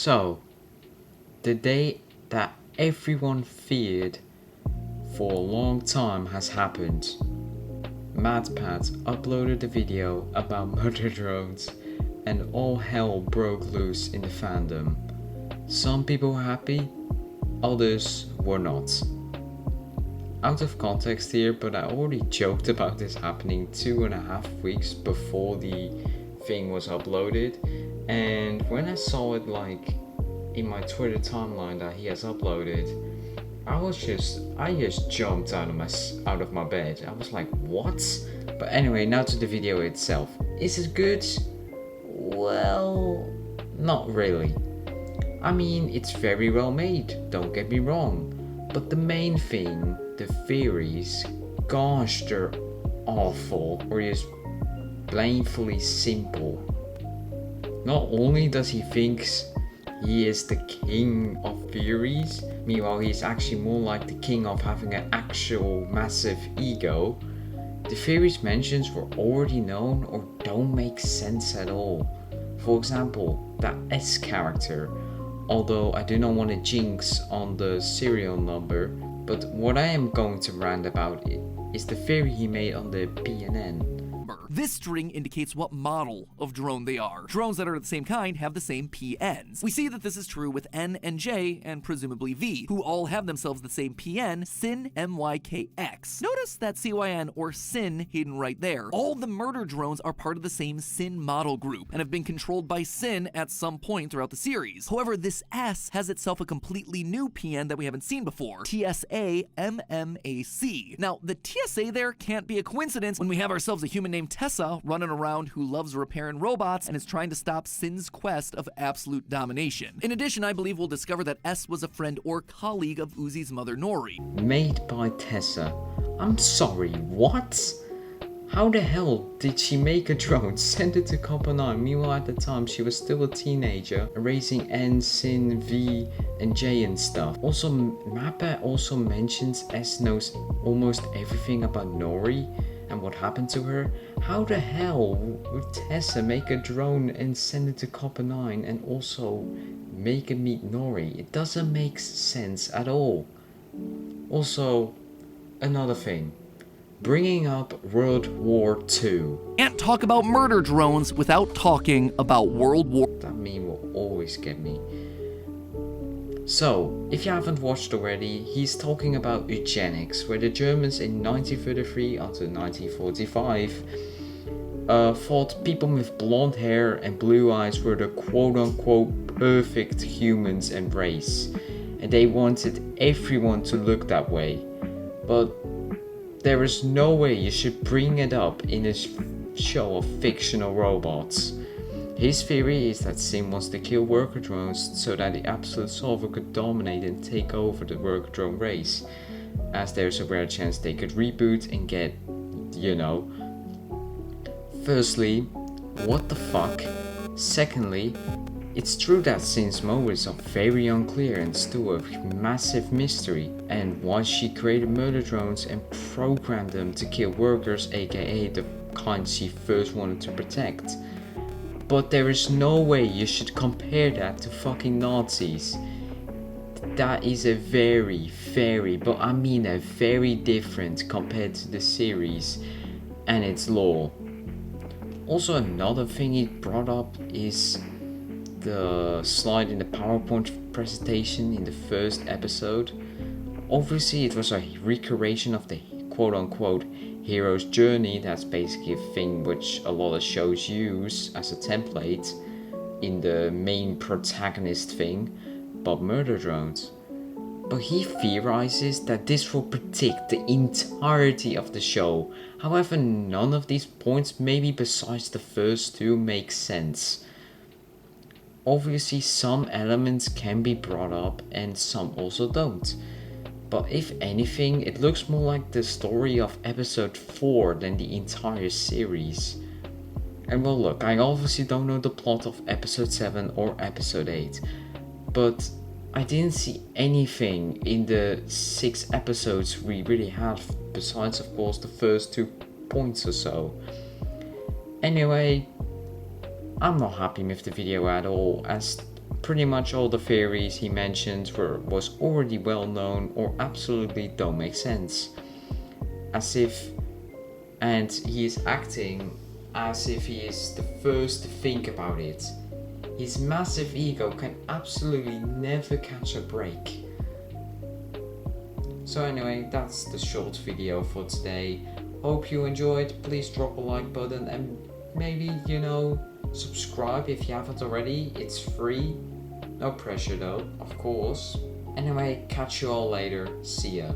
So, the day that everyone feared for a long time has happened. Matpat uploaded a video about murder drones and all hell broke loose in the fandom. Some people were happy, others were not. Out of context here, but I already joked about this happening 2.5 weeks before the thing was uploaded, and when I saw it like in my Twitter timeline that he has uploaded, I just jumped out of my bed. I was like, what? But anyway, now to the video itself. Is it good? Well, not really. I mean, it's very well made, don't get me wrong. But the main thing, the theories, gosh, they're awful, or just blamefully simple. Not only does he think he is the king of theories, meanwhile he's actually more like the king of having an actual massive ego. The theories mentions were already known or don't make sense at all. For example, that S character, although I do not want to jinx on the serial number, but what I am going to rant about is the theory he made on the PNN. This string indicates what model of drone they are. Drones that are the same kind have the same PNs. We see that this is true with N and J and presumably V, who all have themselves the same PN, SYN MYKX. Notice that CYN or SYN hidden right there. All the murder drones are part of the same SYN model group and have been controlled by SYN at some point throughout the series. However, this S has itself a completely new PN that we haven't seen before, TSA MMAC. Now, the TSA there can't be a coincidence when we have ourselves a human named Tessa running around who loves repairing robots and is trying to stop SYN's quest of absolute domination. In addition, I believe we'll discover that S was a friend or colleague of Uzi's mother, Nori. Made by Tessa. I'm sorry, what? How the hell did she make a drone, send it to Copper 9, meanwhile at the time she was still a teenager, erasing N, SYN, V, and J and stuff. Also, Matpat also mentions S knows almost everything about Nori and what happened to her. How the hell would Tessa make a drone and send it to Copper 9 and also make it meet Nori? It doesn't make sense at all. Also, another thing. Bringing up World War II. Can't talk about murder drones without talking about World War. That meme will always get me. So, if you haven't watched already, he's talking about eugenics, where the Germans in 1933 until 1945 thought people with blonde hair and blue eyes were the quote-unquote perfect humans and race, and they wanted everyone to look that way. But there is no way you should bring it up in a show of fictional robots. His theory is that SYN wants to kill worker drones so that the Absolute Solver could dominate and take over the worker drone race, as there's a rare chance they could reboot and get, you know. Firstly, what the fuck? Secondly, it's true that SYN's motives are very unclear and still a massive mystery, and why she created murder drones and programmed them to kill workers, aka the kind she first wanted to protect. But there is no way you should compare that to fucking Nazis. That is a very, but I mean a very different compared to the series and its lore. Also, another thing he brought up is the slide in the PowerPoint presentation in the first episode. Obviously it was a recreation of the quote-unquote hero's journey. That's basically a thing which a lot of shows use as a template in the main protagonist thing, but murder drones. But he theorizes that this will predict the entirety of the show. However, none of these points, maybe besides the first two, make sense. Obviously some elements can be brought up and some also don't. But if anything, it looks more like the story of episode 4 than the entire series. And well, look, I obviously don't know the plot of episode 7 or episode 8, but I didn't see anything in the 6 episodes we really had, besides of course the first 2 points or so. Anyway, I'm not happy with the video at all, as Pretty much all the theories he mentioned was already well known or absolutely don't make sense. And he is acting as if he is the first to think about it. His massive ego can absolutely never catch a break. So anyway, that's the short video for today. Hope you enjoyed. Please drop a like button and maybe, subscribe if you haven't already. It's free. No pressure though, of course. Anyway, catch you all later. See ya.